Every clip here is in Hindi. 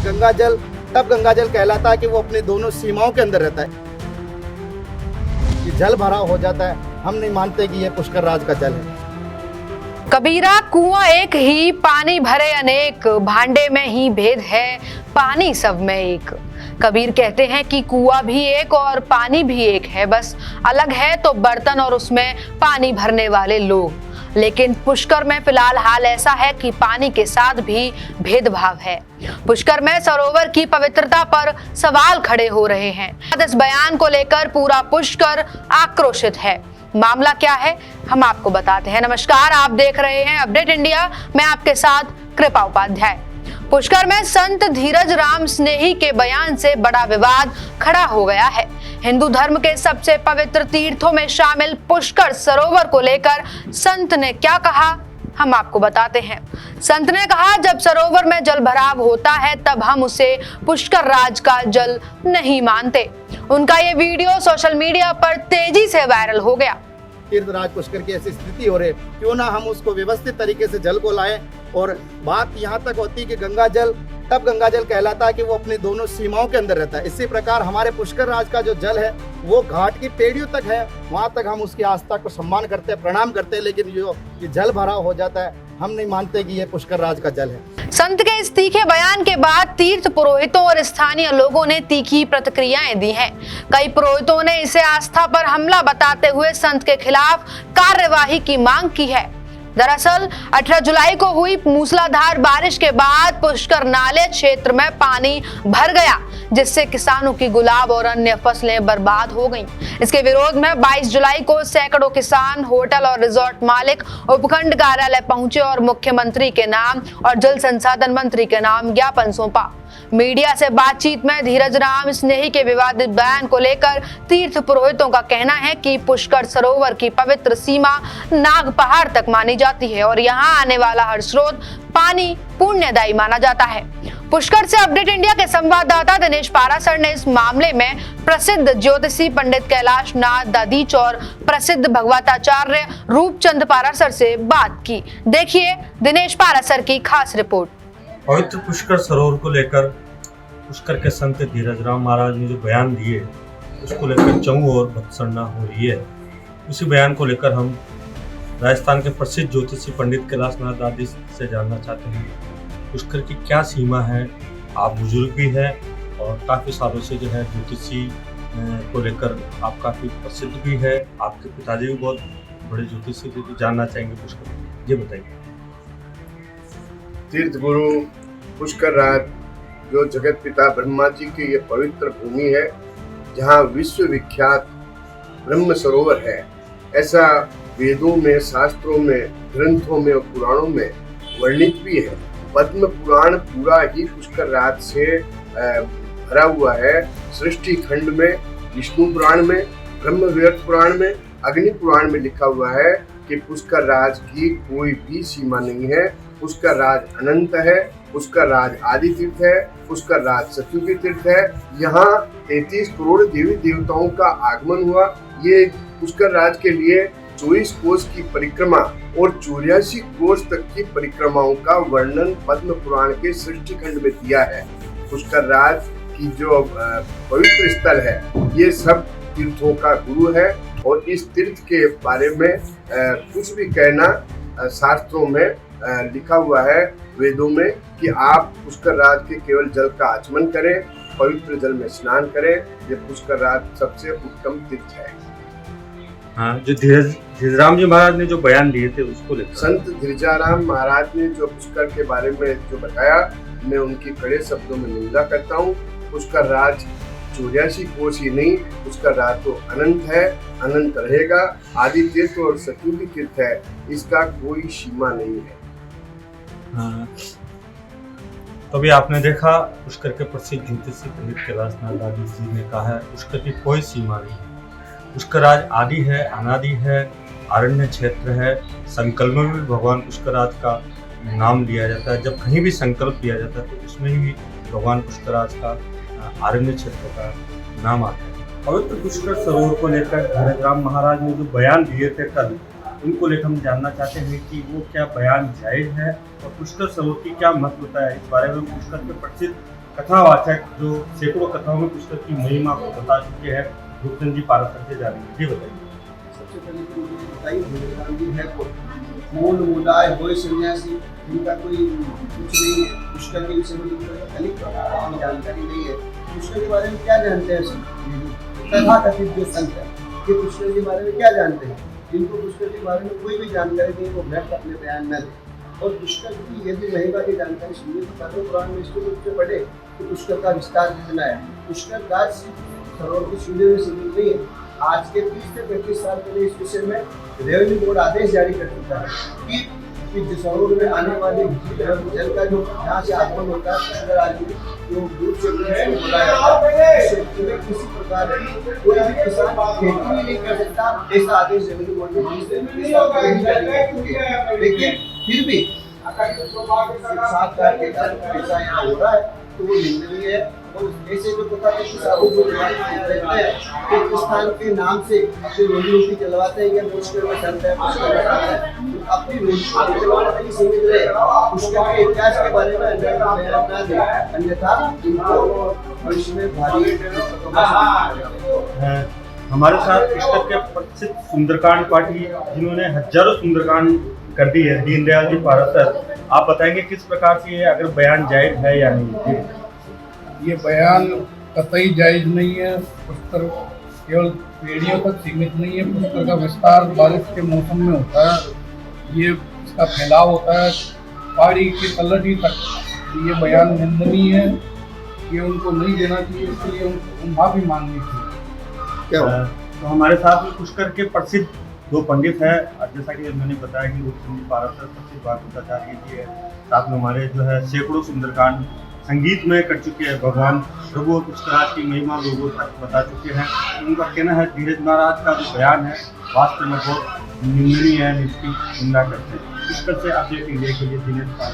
गंगा जल तब गंगा जल कहलाता है कि वो अपनी दोनों सीमाओं के अंदर रहता है। ये जल भराव हो जाता है, हम नहीं मानते कि ये पुष्कर राज का जल है। कबीरा कुआं एक ही, पानी भरे अनेक, भांडे में ही भेद है, पानी सब में एक। कबीर कहते हैं कि कुआं भी एक और पानी भी एक है, बस अलग है तो बर्तन और उसमें पानी भरने वाले लोग। लेकिन पुष्कर में फिलहाल हाल ऐसा है कि पानी के साथ भी भेदभाव है। पुष्कर में सरोवर की पवित्रता पर सवाल खड़े हो रहे हैं। इस बयान को लेकर पूरा पुष्कर आक्रोशित है। मामला क्या है, हम आपको बताते हैं। नमस्कार, आप देख रहे हैं अपडेट इंडिया, मैं आपके साथ कृपा उपाध्याय। पुष्कर में संत धीरज राम स्नेही के बयान से बड़ा विवाद खड़ा हो गया है। हिंदू धर्म के सबसे पवित्र तीर्थों में शामिल पुष्कर सरोवर को लेकर संत ने क्या कहा, हम आपको बताते हैं। संत ने कहा, जब सरोवर में जल भराव होता है तब हम उसे पुष्कर राज का जल नहीं मानते। उनका ये वीडियो सोशल मीडिया पर तेजी से वायरल हो गया। तीर्थराज पुष्कर की ऐसी स्थिति हो रही, क्यों ना हम उसको व्यवस्थित तरीके से जल को लाएं। और बात यहाँ तक होती है कि गंगा जल तब गंगा जल कहलाता है कि वो अपनी दोनों सीमाओं के अंदर रहता है। इसी प्रकार हमारे पुष्कर राज का जो जल है वो घाट की पेड़ियों तक है, वहाँ तक हम उसकी आस्था को सम्मान करते हैं, प्रणाम करते हैं। लेकिन जो ये जल भराव हो जाता है, हम नहीं मानते कि ये पुष्कर राज का जल है। संत के इस तीखे बयान के बाद तीर्थ पुरोहितों और स्थानीय लोगों ने तीखी प्रतिक्रियाएं दी हैं। कई पुरोहितों ने इसे आस्था पर हमला बताते हुए संत के खिलाफ कार्यवाही की मांग की है। दरअसल 18 जुलाई को हुई मूसलाधार बारिश के बाद पुष्कर नाले क्षेत्र में पानी भर गया, जिससे किसानों की गुलाब और अन्य फसलें बर्बाद हो गईं। इसके विरोध में 22 जुलाई को सैकड़ों किसान, होटल और रिजॉर्ट मालिक उपखंड कार्यालय पहुंचे और मुख्यमंत्री के नाम और जल संसाधन मंत्री के नाम ज्ञापन सौंपा। मीडिया से बातचीत में धीरज राम स्नेही के विवादित बयान को लेकर तीर्थ पुरोहितों का कहना है कि पुष्कर सरोवर की पवित्र सीमा नाग पहाड़ तक मानी जाती है और यहाँ आने वाला हर स्रोत पानी पुण्यदायी माना जाता है। पुष्कर से अपडेट इंडिया के संवाददाता दिनेश पारासर ने इस मामले में प्रसिद्ध ज्योतिषी पंडित कैलाश नाथ दादीच और प्रसिद्ध भगवताचार्य रूपचंद पारासर से बात की। देखिए दिनेश पारासर की खास रिपोर्ट। पवित्र पुष्कर सरोवर को लेकर पुष्कर के संत धीरज राम महाराज ने जो बयान दिए, उसको लेकर चहु और भत्सना हो रही है। उसी बयान को लेकर हम राजस्थान के प्रसिद्ध ज्योतिषी पंडित कैलाश नाथ दादी से जानना चाहते हैं, पुष्कर की क्या सीमा है। आप बुजुर्ग भी हैं और काफ़ी सालों से जो है ज्योतिषी को लेकर आप काफ़ी प्रसिद्ध भी है, आपके पिताजी भी बहुत बड़े ज्योतिषी थे, तो जानना चाहेंगे पुष्कर, ये बताइए। तीर्थ गुरु पुष्कर राज जो जगत पिता ब्रह्मा जी की ये पवित्र भूमि है, जहाँ विश्व विख्यात ब्रह्म सरोवर है, ऐसा वेदों में, शास्त्रों में, ग्रंथों में और पुराणों में वर्णित भी है। पद्म पुराण पूरा ही पुष्कर राज से भरा हुआ है। सृष्टि खंड में, विष्णु पुराण में, ब्रह्म विवर्त पुराण में, अग्नि पुराण में लिखा हुआ है कि पुष्कर राज की कोई भी सीमा नहीं है। पुष्कर राज अनंत है, पुष्कर राज आदि तीर्थ है, पुष्कर राज सतयुगी तीर्थ है। यहाँ 33 करोड़ देवी देवताओं का आगमन हुआ। ये पुष्कर राज के लिए 24 कोस की परिक्रमा और 84 कोस तक की परिक्रमाओं का वर्णन पद्म पुराण के सृष्टि खंड में दिया है। पुष्कर राज की जो पवित्र स्थल है, ये सब तीर्थों का गुरु है और इस तीर्थ के बारे में कुछ भी कहना शास्त्रों में लिखा हुआ है, वेदों में, कि आप पुष्कर राज के केवल जल का आचमन करें, पवित्र जल में स्नान करें। ये पुष्कर राज सबसे उत्तम तीर्थ है। हाँ, जो धीरजराम जी महाराज ने जो बयान दिए थे उसको लेकर संत धीरजाराम महाराज ने जो पुष्कर के बारे में जो बताया, मैं उनकी कड़े शब्दों में निंदा करता हूँ। पुष्कर राज 84 कोस ही नहीं, पुष्कर राज तो अनंत है, अनंत रहेगा। आदि तीर्थ और सतयुगी तीर्थ है, इसका कोई सीमा नहीं है। हाँ, तो अभी आपने देखा पुष्कर के प्रसिद्ध ज्योतिषी पंडित कैलाश नाथ दादी जी ने कहा है पुष्कर की कोई सीमा नहीं है। पुष्कर राज आदि है, अनादि है, अरण्य क्षेत्र है। संकल्प में भी भगवान पुष्कर राज का नाम लिया जाता है। जब कहीं भी संकल्प लिया जाता है तो उसमें ही भगवान पुष्कर राज का आरण्य क्षेत्र का नाम आता है। पवित्र पुष्कर सरोवर को लेकर धीरज राम महाराज ने जो बयान दिए थे कल, उनको लेकर हम जानना चाहते हैं कि वो क्या बयान जायज है और पुष्कर सरोवर की क्या महत्वता है। इस बारे में पुष्कर के प्रसिद्ध कथावाचक जो सैकड़ों कथाओं में पुष्कर की महिमा को बता चुके हैं, रूपचंद जी पारासर से जानेंगे। जी बताइए। सबसे पहले तो मुझे बताइए भगवान जी है कौन? मूल मूलाय होय सन्यासी, इनका कोई कुछ नहीं है। पुष्कर के विषय में कोई जानकारी नहीं है। पुष्कर के बारे में क्या जानते हैं सब? तथाकथित जो संत है ये पुष्कर के बारे में क्या जानते हैं? जिनको पुष्कर के बारे में कोई भी जानकारी नहीं वो व्यक्त अपने बयान में दें। और पुष्कर की यदि महिमा की जानकारी सुनिए तो पद्म पुराण में इसको रूप से पढ़े तो पुष्कर का विस्तार कितना है। पुष्कर का सरोवर की सीधे में सीमित नहीं है। आज के 30 से 35 साल पहले इस विषय में रेवेन्यू बोर्ड आदेश जारी कर चुका है कि जिस सरोवर में आने वाले जल का जो यहाँ से आगमन होता है पुष्कर आदि जो दूर से बुलाया जाता है, किसी प्रकार की कोई भी किसान खेती भी नहीं कर सकता, ऐसा आदेश रेवेन्यू बोर्ड ने लेकिन फिर भी सात के कारण पैसा यहाँ हो रहा है तो वो निंदनीय है। और ऐसे जो पता है कि साधु जो रहते हैं तो स्थान के नाम से अपनी रोजी रोटी चलवाते हैं या पुष्कर में संत है, पुष्कर में संत है, तो अपनी रोजी रोटी चलवाने तक ही सीमित रहे। पुष्कर के इतिहास के बारे में अन्यथा इनको भविष्य में भारी हमारे साथ पुष्कर के प्रसिद्ध सुंदरकांड पाठी जिन्होंने हजारों सुंदरकांड कर दी है, दीनदयाल जी पारासर, आप बताएंगे किस प्रकार से ये अगर बयान जायज है या नहीं? ये बयान कतई जायज नहीं है। पुष्कर केवल पीढ़ियों तक सीमित नहीं है। पुष्कर का विस्तार बारिश के मौसम में होता है, ये इसका फैलाव होता है पहाड़ी की तलहटी तक। ये बयान निंदनीय है, ये उनको नहीं देना चाहिए, इसलिए उनको माफी मांगनी चाहिए। तो हमारे साथ में पुष्कर के प्रसिद्ध दो पंडित हैं, जैसा कि मैंने बताया कि रूपचंद जी पारासर प्रसिद्ध भागवताचार्य जी है, साथ में हमारे जो है सैकड़ों सुंदरकांड संगीत में कर चुके हैं, भगवान प्रभु और पुष्कराज की महिमा लोगों तक बता चुके हैं। उनका कहना है धीरज महाराज का जो बयान है वास्तव में बहुत निंदनीय है, इसकी निंदा करते हैं। पुष्कर से अपडेट इंडिया के लिए दिनेश पाल।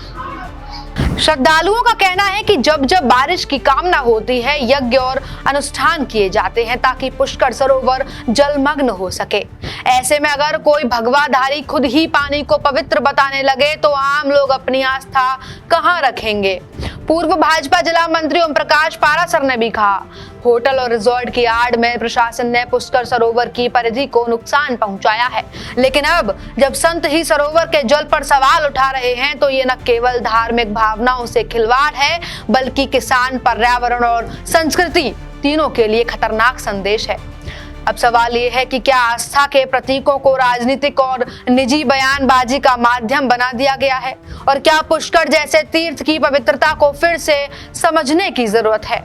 श्रद्धालुओं का कहना है कि जब जब बारिश की कामना होती है यज्ञ और अनुष्ठान किए जाते हैं ताकि पुष्कर सरोवर जलमग्न हो सके। ऐसे में अगर कोई भगवाधारी खुद ही पानी को पवित्र बताने लगे तो आम लोग अपनी आस्था कहां रखेंगे। पूर्व भाजपा जिला मंत्री ओम प्रकाश पारासर ने भी कहा, होटल और रिजॉर्ट की आड़ में प्रशासन ने पुष्कर सरोवर की परिधि को नुकसान पहुंचाया है, लेकिन अब जब संत ही सरोवर के जल पर सवाल उठा रहे हैं तो ये न केवल धार्मिक भावनाओं से खिलवाड़ है बल्कि किसान, पर्यावरण और संस्कृति तीनों के लिए खतरनाक संदेश है। अब सवाल ये है कि क्या आस्था के प्रतीकों को राजनीतिक और निजी बयानबाजी का माध्यम बना दिया गया है और क्या पुष्कर जैसे तीर्थ की पवित्रता को फिर से समझने की जरूरत है।